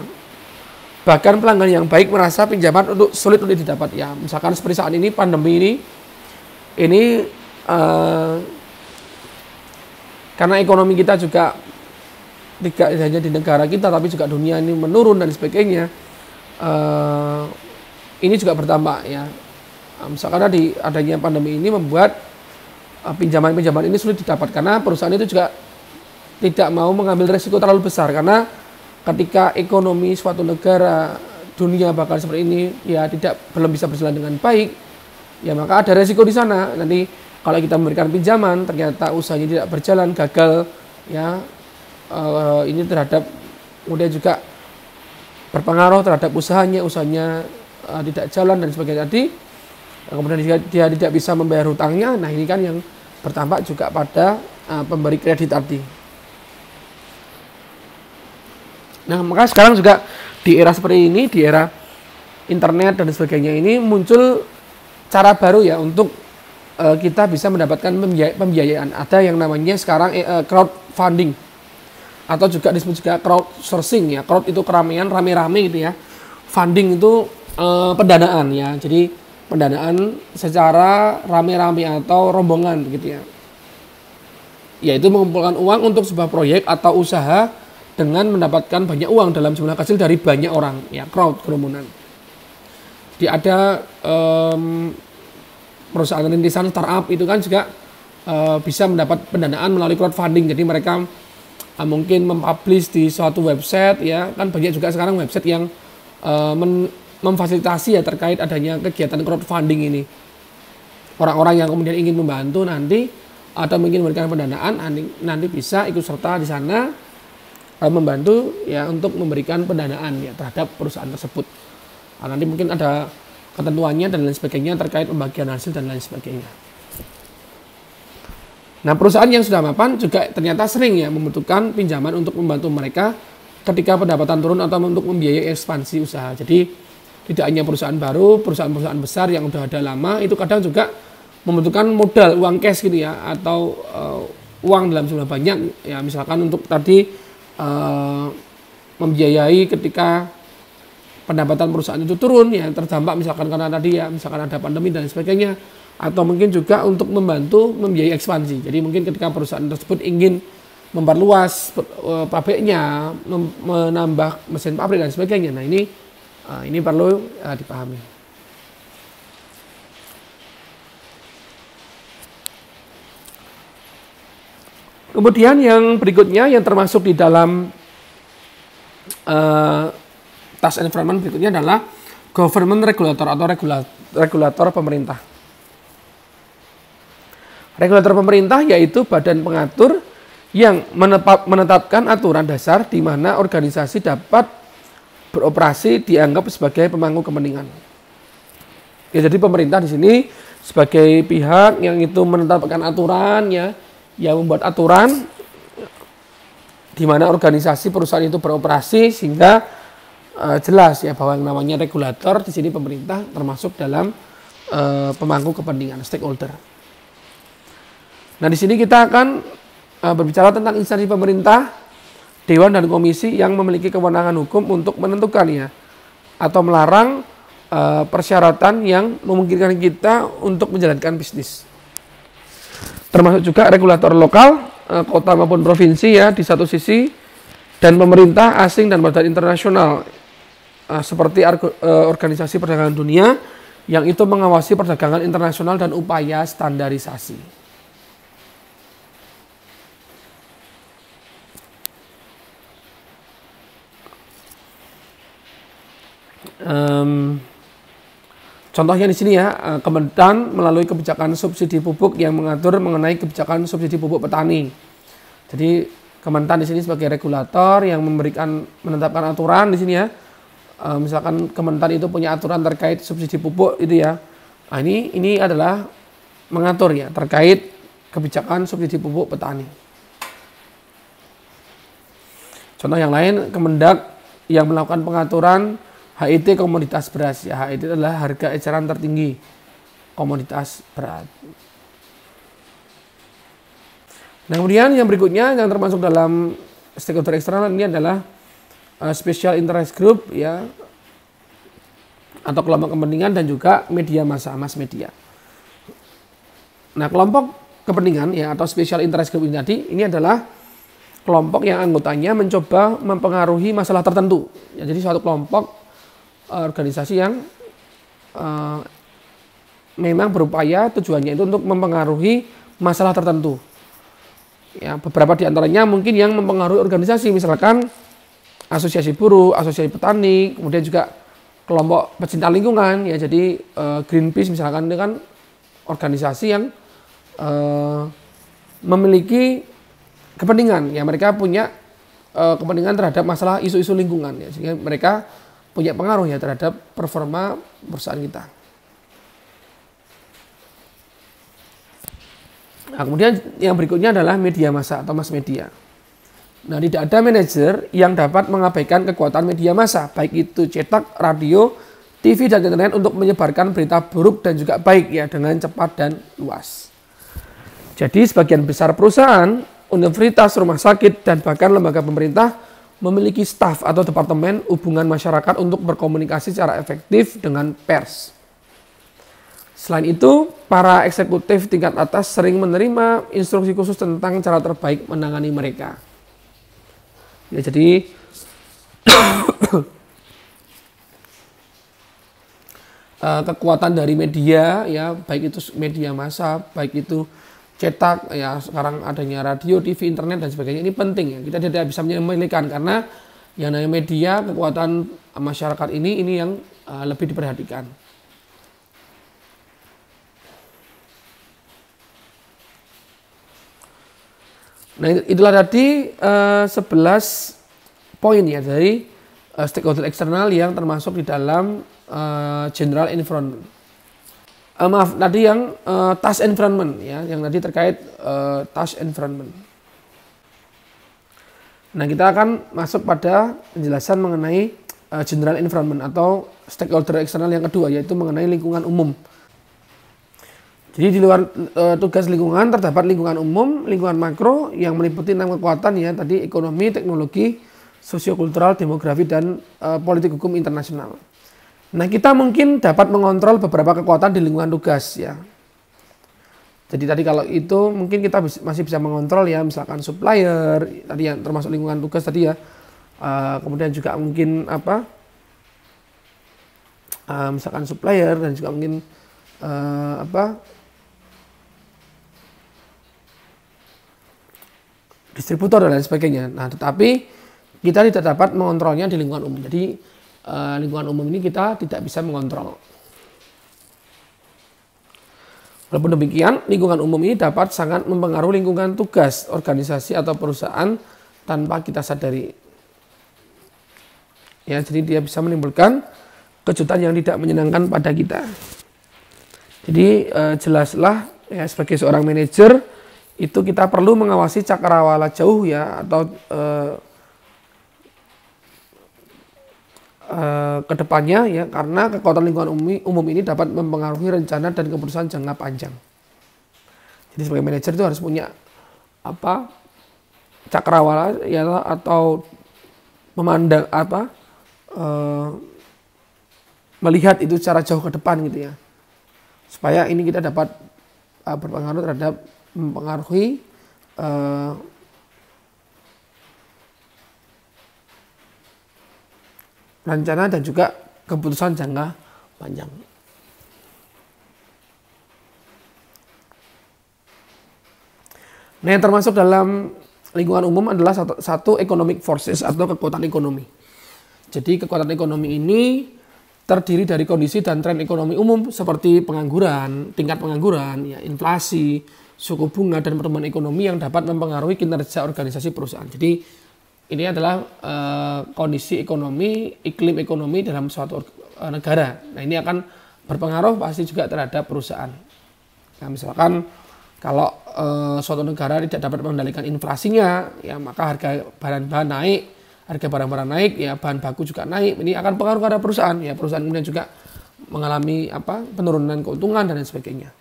bahkan pelanggan yang baik merasa pinjaman sulit untuk didapat ya. Misalkan seperti saat ini pandemi ini karena ekonomi kita juga tidak hanya di negara kita tapi juga dunia ini menurun dan sebagainya, ini juga bertambah ya. Misalkan adanya pandemi ini membuat pinjaman-pinjaman ini sulit didapat karena perusahaan itu juga tidak mau mengambil resiko terlalu besar, karena ketika ekonomi suatu negara dunia bahkan seperti ini ya belum bisa berjalan dengan baik ya, maka ada resiko di sana. Nanti kalau kita memberikan pinjaman ternyata usahanya tidak berjalan, gagal ya, ini terhadap kemudian juga berpengaruh terhadap usahanya tidak jalan dan sebagainya. Jadi kemudian dia tidak bisa membayar hutangnya. Nah, ini kan yang bertampak juga pada pemberi kredit tadi. Nah, maka sekarang juga di era seperti ini, di era internet dan sebagainya ini muncul cara baru ya untuk kita bisa mendapatkan pembiayaan. Ada yang namanya sekarang crowdfunding atau juga disebut juga crowdsourcing ya. Crowd itu keramaian, rame-rame gitu ya. Funding itu pendanaan ya. Jadi pendanaan secara rame-rame atau rombongan gitu ya. Yaitu mengumpulkan uang untuk sebuah proyek atau usaha dengan mendapatkan banyak uang dalam jumlah kecil dari banyak orang ya, crowd, kerumunan. Ada perusahaan rintisan startup itu kan juga bisa mendapat pendanaan melalui crowdfunding. Jadi mereka mungkin mempublish di suatu website ya, kan banyak juga sekarang website yang memfasilitasi ya terkait adanya kegiatan crowdfunding ini. Orang-orang yang kemudian ingin membantu nanti atau mungkin memberikan pendanaan nanti bisa ikut serta di sana membantu ya untuk memberikan pendanaan ya terhadap perusahaan tersebut. Nanti mungkin ada ketentuannya dan lain sebagainya terkait pembagian hasil dan lain sebagainya. Nah, perusahaan yang sudah mapan juga ternyata sering ya membutuhkan pinjaman untuk membantu mereka ketika pendapatan turun atau untuk membiayai ekspansi usaha. Jadi tidak hanya perusahaan baru, perusahaan-perusahaan besar yang sudah ada lama itu kadang juga membutuhkan modal, uang cash gitu ya, atau uang dalam jumlah banyak ya, misalkan untuk tadi membiayai ketika pendapatan perusahaan itu turun ya, terdampak misalkan karena tadi ya misalkan ada pandemi dan sebagainya, atau mungkin juga untuk membantu membiayai ekspansi. Jadi mungkin ketika perusahaan tersebut ingin memperluas pabriknya, menambah mesin pabrik dan sebagainya. Nah, ini perlu dipahami. Kemudian yang berikutnya yang termasuk di dalam task environment berikutnya adalah government regulator atau regulator pemerintah. Regulator pemerintah yaitu badan pengatur yang menetapkan aturan dasar di mana organisasi dapat beroperasi dianggap sebagai pemangku kepentingan. Ya, jadi pemerintah di sini sebagai pihak yang itu menetapkan aturan ya, yang membuat aturan di mana organisasi perusahaan itu beroperasi sehingga jelas ya bahwa yang namanya regulator di sini pemerintah termasuk dalam pemangku kepentingan stakeholder. Nah, di sini kita akan berbicara tentang instansi pemerintah, dewan dan komisi yang memiliki kewenangan hukum untuk menentukan ya atau melarang persyaratan yang memungkinkan kita untuk menjalankan bisnis. Termasuk juga regulator lokal, kota maupun provinsi ya di satu sisi, dan pemerintah asing dan badan internasional seperti organisasi perdagangan dunia yang itu mengawasi perdagangan internasional dan upaya standarisasi. Contohnya di sini ya, Kementan melalui kebijakan subsidi pupuk yang mengatur mengenai kebijakan subsidi pupuk petani. Jadi Kementan di sini sebagai regulator yang menetapkan aturan di sini ya. Misalkan Kementan itu punya aturan terkait subsidi pupuk itu ya. Nah, ini adalah mengatur ya terkait kebijakan subsidi pupuk petani. Contoh yang lain, Kemendak yang melakukan pengaturan HIT komoditas beras ya, HIT adalah harga eceran tertinggi komoditas beras. Nah, kemudian yang berikutnya yang termasuk dalam stakeholder eksternal ini adalah special interest group ya atau kelompok kepentingan dan juga media massa, mass media. Nah, kelompok kepentingan ya atau special interest group ini tadi ini adalah kelompok yang anggotanya mencoba mempengaruhi masalah tertentu. Ya, jadi suatu kelompok organisasi yang memang berupaya tujuannya itu untuk mempengaruhi masalah tertentu. Ya, beberapa di antaranya mungkin yang mempengaruhi organisasi, misalkan asosiasi buruh, asosiasi petani, kemudian juga kelompok pecinta lingkungan. Ya, jadi Greenpeace misalkan ini kan organisasi yang memiliki kepentingan. Ya, mereka punya kepentingan terhadap masalah isu-isu lingkungan. Ya, sehingga mereka punya pengaruh ya terhadap performa perusahaan kita. Nah, kemudian yang berikutnya adalah media massa atau mass media. Nah, tidak ada manajer yang dapat mengabaikan kekuatan media massa, baik itu cetak, radio, TV, dan internet untuk menyebarkan berita buruk dan juga baik ya dengan cepat dan luas. Jadi sebagian besar perusahaan, universitas, rumah sakit, dan bahkan lembaga pemerintah memiliki staf atau departemen hubungan masyarakat untuk berkomunikasi secara efektif dengan pers. Selain itu, para eksekutif tingkat atas sering menerima instruksi khusus tentang cara terbaik menangani mereka. Ya, jadi kekuatan dari media ya, baik itu media massa, baik itu cetak ya, sekarang adanya radio, TV, internet dan sebagainya, ini penting ya. Kita tidak bisa menyepelekan karena yang namanya media, kekuatan masyarakat ini yang lebih diperhatikan. Nah, itulah tadi 11 poin ya dari stakeholder eksternal yang termasuk di dalam general environment. Maaf, tadi yang task environment ya, yang tadi terkait task environment. Nah, kita akan masuk pada penjelasan mengenai general environment atau stakeholder eksternal yang kedua, yaitu mengenai lingkungan umum. Jadi di luar tugas lingkungan terdapat lingkungan umum, lingkungan makro yang meliputi 6 kekuatan ya, tadi ekonomi, teknologi, sosiokultural, demografi, dan politik hukum internasional. Nah, kita mungkin dapat mengontrol beberapa kekuatan di lingkungan tugas ya. Jadi tadi kalau itu mungkin kita masih bisa mengontrol ya, misalkan supplier, tadi yang termasuk lingkungan tugas tadi ya. Kemudian juga mungkin misalkan supplier dan juga mungkin distributor dan lain sebagainya. Nah, tetapi kita tidak dapat mengontrolnya di lingkungan umum. Jadi lingkungan umum ini kita tidak bisa mengontrol. Walaupun demikian, lingkungan umum ini dapat sangat mempengaruhi lingkungan tugas, organisasi atau perusahaan tanpa kita sadari. Ya, jadi dia bisa menimbulkan kejutan yang tidak menyenangkan pada kita. Jadi jelaslah ya, sebagai seorang manajer itu kita perlu mengawasi cakrawala jauh ya, atau kedepannya ya, karena kekuatan lingkungan umum ini dapat mempengaruhi rencana dan keputusan jangka panjang. Jadi sebagai manajer itu harus punya cakrawala ya, atau memandang melihat itu secara jauh ke depan gitu ya, supaya ini kita dapat berpengaruh terhadap mempengaruhi rencana dan juga keputusan jangka panjang. Nah, yang termasuk dalam lingkungan umum adalah satu economic forces atau kekuatan ekonomi. Jadi kekuatan ekonomi ini terdiri dari kondisi dan tren ekonomi umum seperti pengangguran, tingkat pengangguran, ya, inflasi, suku bunga, dan pertumbuhan ekonomi yang dapat mempengaruhi kinerja organisasi perusahaan. Jadi ini adalah kondisi ekonomi, iklim ekonomi dalam suatu negara. Nah, ini akan berpengaruh pasti juga terhadap perusahaan. Nah, misalkan kalau suatu negara tidak dapat mengendalikan inflasinya, ya maka harga bahan-bahan naik, harga barang-barang naik, ya bahan baku juga naik. Ini akan pengaruh pada perusahaan. Ya, perusahaan kemudian juga mengalami penurunan keuntungan dan lain sebagainya.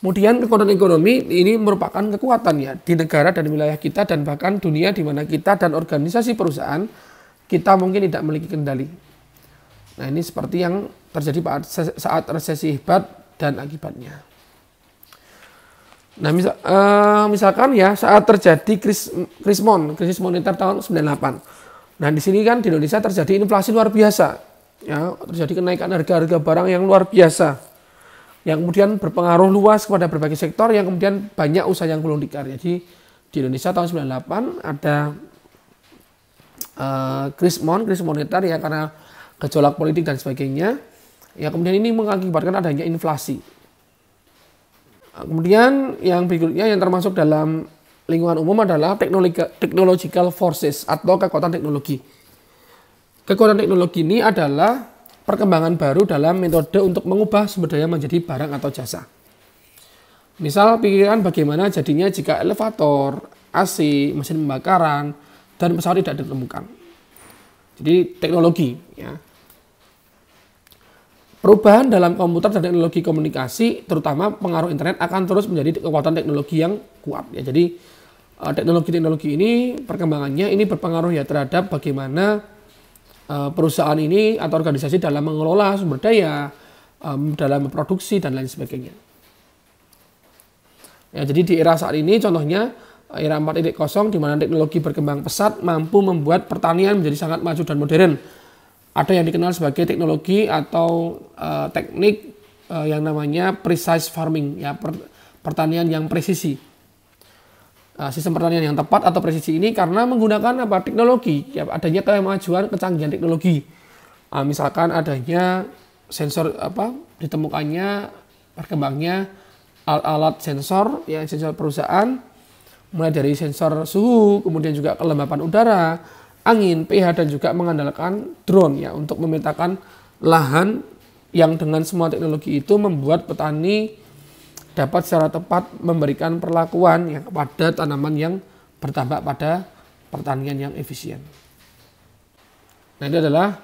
Kemudian kekuatan ekonomi ini merupakan kekuatan ya di negara dan wilayah kita dan bahkan dunia di mana kita dan organisasi perusahaan kita mungkin tidak memiliki kendali. Nah, ini seperti yang terjadi saat resesi hebat dan akibatnya. Nah, misalkan ya saat terjadi krisis moneter tahun 98. Nah, di sini kan di Indonesia terjadi inflasi luar biasa. Ya, terjadi kenaikan harga-harga barang yang luar biasa, yang kemudian berpengaruh luas kepada berbagai sektor, yang kemudian banyak usaha yang gulung tikar. Jadi di Indonesia tahun 98 ada krisis moneter ya, karena gejolak politik dan sebagainya. Ya, kemudian ini mengakibatkan adanya inflasi. Kemudian yang berikutnya yang termasuk dalam lingkungan umum adalah technological forces atau kekuatan teknologi. Kekuatan teknologi ini adalah perkembangan baru dalam metode untuk mengubah sumber daya menjadi barang atau jasa. Misal pikirkan bagaimana jadinya jika elevator, AC, mesin pembakaran, dan pesawat tidak ditemukan. Jadi teknologi ya. Perubahan dalam komputer dan teknologi komunikasi, terutama pengaruh internet, akan terus menjadi kekuatan teknologi yang kuat ya. Jadi teknologi-teknologi ini perkembangannya ini berpengaruh ya terhadap bagaimana perusahaan ini atau organisasi dalam mengelola sumber daya, dalam memproduksi dan lain sebagainya. Ya, jadi di era saat ini contohnya era 4.0 di mana teknologi berkembang pesat mampu membuat pertanian menjadi sangat maju dan modern. Ada yang dikenal sebagai teknologi atau teknik yang namanya precise farming, ya, pertanian yang presisi. Sistem pertanian yang tepat atau presisi ini karena menggunakan teknologi, ya, adanya kemajuan kecanggihan teknologi. Misalkan adanya sensor ditemukannya berkembangnya alat-alat sensor, ya, sensor perusahaan, mulai dari sensor suhu, kemudian juga kelembapan udara, angin, pH, dan juga mengandalkan drone ya untuk memetakan lahan, yang dengan semua teknologi itu membuat petani dapat secara tepat memberikan perlakuan ya kepada tanaman yang bertambak pada pertanian yang efisien. Nah, ini adalah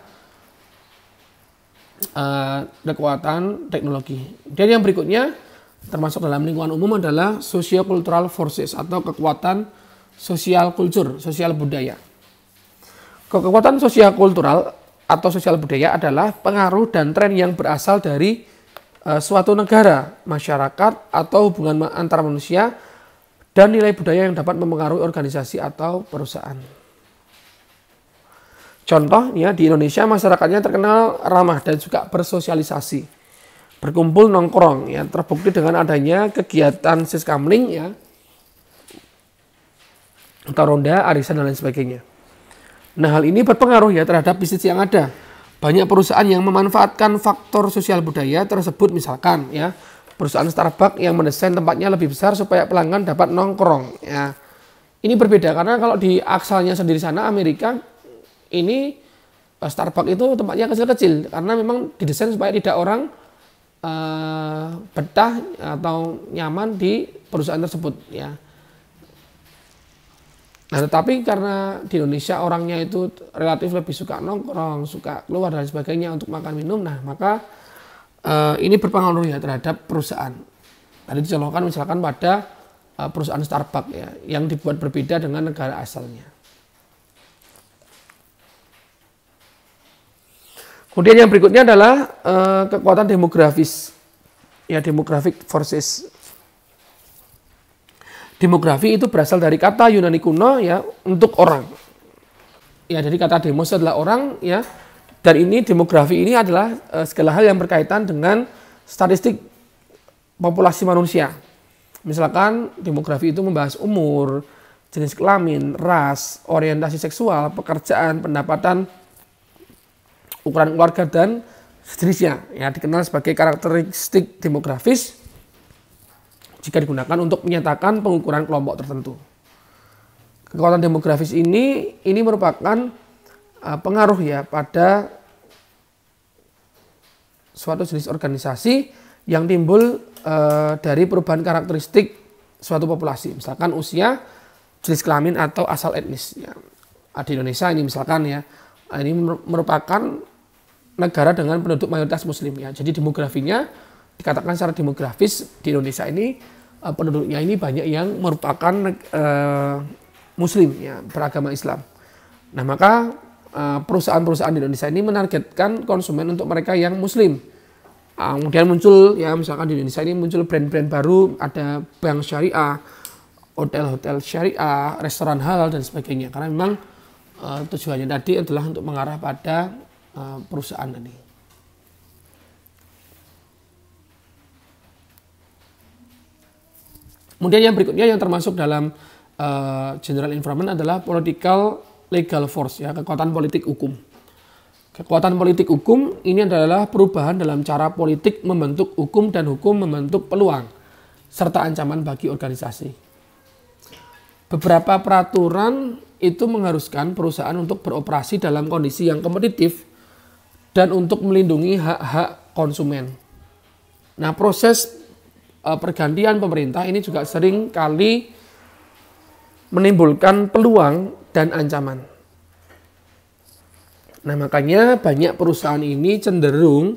kekuatan teknologi. Dan yang berikutnya termasuk dalam lingkungan umum adalah socio-cultural forces atau kekuatan sosial kultur, sosial budaya. Kekuatan sosial kultural atau sosial budaya adalah pengaruh dan tren yang berasal dari suatu negara, masyarakat, atau hubungan antar manusia, dan nilai budaya yang dapat mempengaruhi organisasi atau perusahaan. Contohnya di Indonesia masyarakatnya terkenal ramah dan juga bersosialisasi, berkumpul nongkrong ya, terbukti dengan adanya kegiatan siskamling ya, atau ronda, arisan, dan lain sebagainya. Nah, hal ini berpengaruh ya terhadap bisnis yang ada. Banyak perusahaan yang memanfaatkan faktor sosial budaya tersebut, misalkan ya perusahaan Starbucks yang mendesain tempatnya lebih besar supaya pelanggan dapat nongkrong. Ya, ini berbeda karena kalau di asalnya sendiri sana Amerika ini Starbucks itu tempatnya kecil-kecil karena memang didesain supaya tidak orang betah atau nyaman di perusahaan tersebut ya. Nah, tetapi karena di Indonesia orangnya itu relatif lebih suka nongkrong, suka keluar dan sebagainya untuk makan minum, nah maka ini berpengaruh ya terhadap perusahaan. Tadi dicontohkan misalkan pada perusahaan Starbucks ya, yang dibuat berbeda dengan negara asalnya. Kemudian yang berikutnya adalah kekuatan demografis, ya demographic forces. Demografi itu berasal dari kata Yunani kuno ya untuk orang. Ya, jadi kata demos adalah orang ya. Dan ini demografi ini adalah segala hal yang berkaitan dengan statistik populasi manusia. Misalkan demografi itu membahas umur, jenis kelamin, ras, orientasi seksual, pekerjaan, pendapatan, ukuran keluarga dan sejenisnya. Ya, dikenal sebagai karakteristik demografis jika digunakan untuk menyatakan pengukuran kelompok tertentu. Kekuatan demografis ini merupakan pengaruh ya pada suatu jenis organisasi yang timbul dari perubahan karakteristik suatu populasi, misalkan usia, jenis kelamin atau asal etnis. Ya, di Indonesia ini misalkan ya, ini merupakan negara dengan penduduk mayoritas Muslim ya. Jadi demografinya dikatakan secara demografis di Indonesia ini penduduknya ini banyak yang merupakan Muslim ya, beragama Islam. Nah, maka perusahaan-perusahaan di Indonesia ini menargetkan konsumen untuk mereka yang Muslim. Kemudian muncul ya misalkan di Indonesia ini muncul brand-brand baru, ada bank syariah, hotel-hotel syariah, restoran halal dan sebagainya. Karena memang tujuannya tadi adalah untuk mengarah pada perusahaan tadi. Kemudian yang berikutnya yang termasuk dalam general environment adalah political legal force ya, kekuatan politik hukum. Kekuatan politik hukum ini adalah perubahan dalam cara politik membentuk hukum dan hukum membentuk peluang serta ancaman bagi organisasi. Beberapa peraturan itu mengharuskan perusahaan untuk beroperasi dalam kondisi yang kompetitif dan untuk melindungi hak-hak konsumen. Nah, proses pergantian pemerintah ini juga sering kali menimbulkan peluang dan ancaman. Nah, makanya banyak perusahaan ini cenderung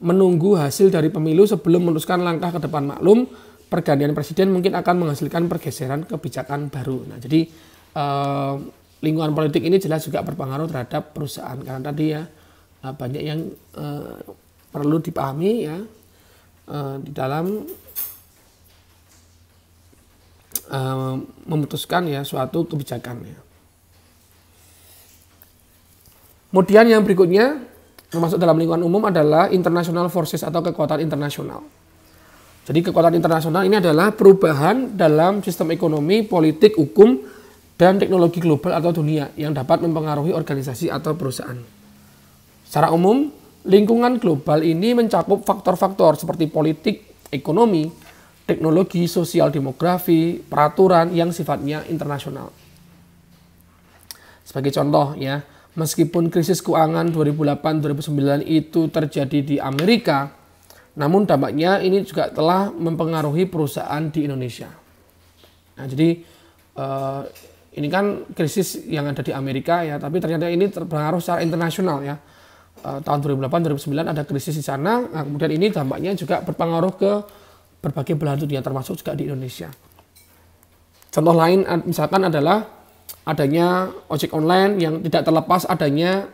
menunggu hasil dari pemilu sebelum meneruskan langkah ke depan. Maklum, pergantian presiden mungkin akan menghasilkan pergeseran kebijakan baru. Nah, jadi lingkungan politik ini jelas juga berpengaruh terhadap perusahaan. Karena tadi ya banyak yang perlu dipahami ya di dalam memutuskan ya suatu kebijakan ya. Kemudian yang berikutnya termasuk dalam lingkungan umum adalah international forces atau kekuatan internasional. Jadi kekuatan internasional ini adalah perubahan dalam sistem ekonomi, politik, hukum, dan teknologi global atau dunia yang dapat mempengaruhi organisasi atau perusahaan. Secara umum, lingkungan global ini mencakup faktor-faktor seperti politik, ekonomi, teknologi, sosial, demografi, peraturan yang sifatnya internasional. Sebagai contoh ya, meskipun krisis keuangan 2008-2009 itu terjadi di Amerika, namun dampaknya ini juga telah mempengaruhi perusahaan di Indonesia. Nah, jadi ini kan krisis yang ada di Amerika ya, tapi ternyata ini terpengaruh secara internasional ya. Tahun 2008-2009 ada krisis di sana, nah, kemudian ini dampaknya juga berpengaruh ke berbagai belahan dunia termasuk juga di Indonesia. Contoh lain misalkan adalah adanya ojek online yang tidak terlepas adanya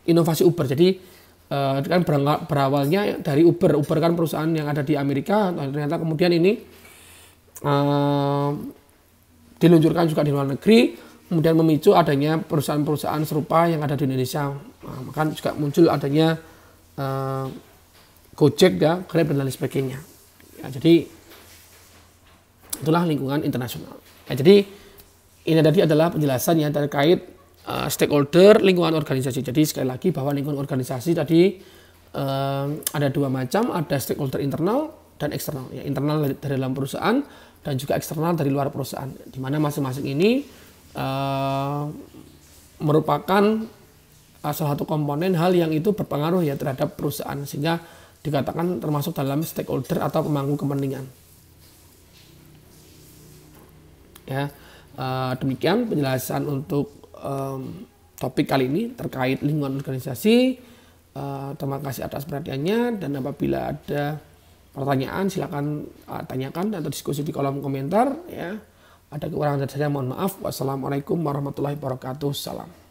inovasi Uber. Jadi kan berawalnya dari Uber. Uber kan perusahaan yang ada di Amerika, ternyata kemudian ini diluncurkan juga di luar negeri, kemudian memicu adanya perusahaan-perusahaan serupa yang ada di Indonesia. Maka juga muncul adanya Gojek ya, Grab dan lain sebagainya. Ya, jadi itulah lingkungan internasional. Ya, jadi ini tadi adalah penjelasan yang terkait stakeholder lingkungan organisasi. Jadi sekali lagi bahwa lingkungan organisasi tadi ada dua macam, ada stakeholder internal dan eksternal. Ya, internal dari dalam perusahaan dan juga eksternal dari luar perusahaan. Di mana masing-masing ini merupakan salah satu komponen hal yang itu berpengaruh ya terhadap perusahaan, sehingga dikatakan termasuk dalam stakeholder atau pemangku kepentingan. Ya, demikian penjelasan untuk topik kali ini terkait lingkungan organisasi. Terima kasih atas perhatiannya, dan apabila ada pertanyaan silakan tanyakan atau diskusi di kolom komentar ya. Ada kekurangan dari saya mohon maaf. Wassalamualaikum warahmatullahi wabarakatuh. Salam.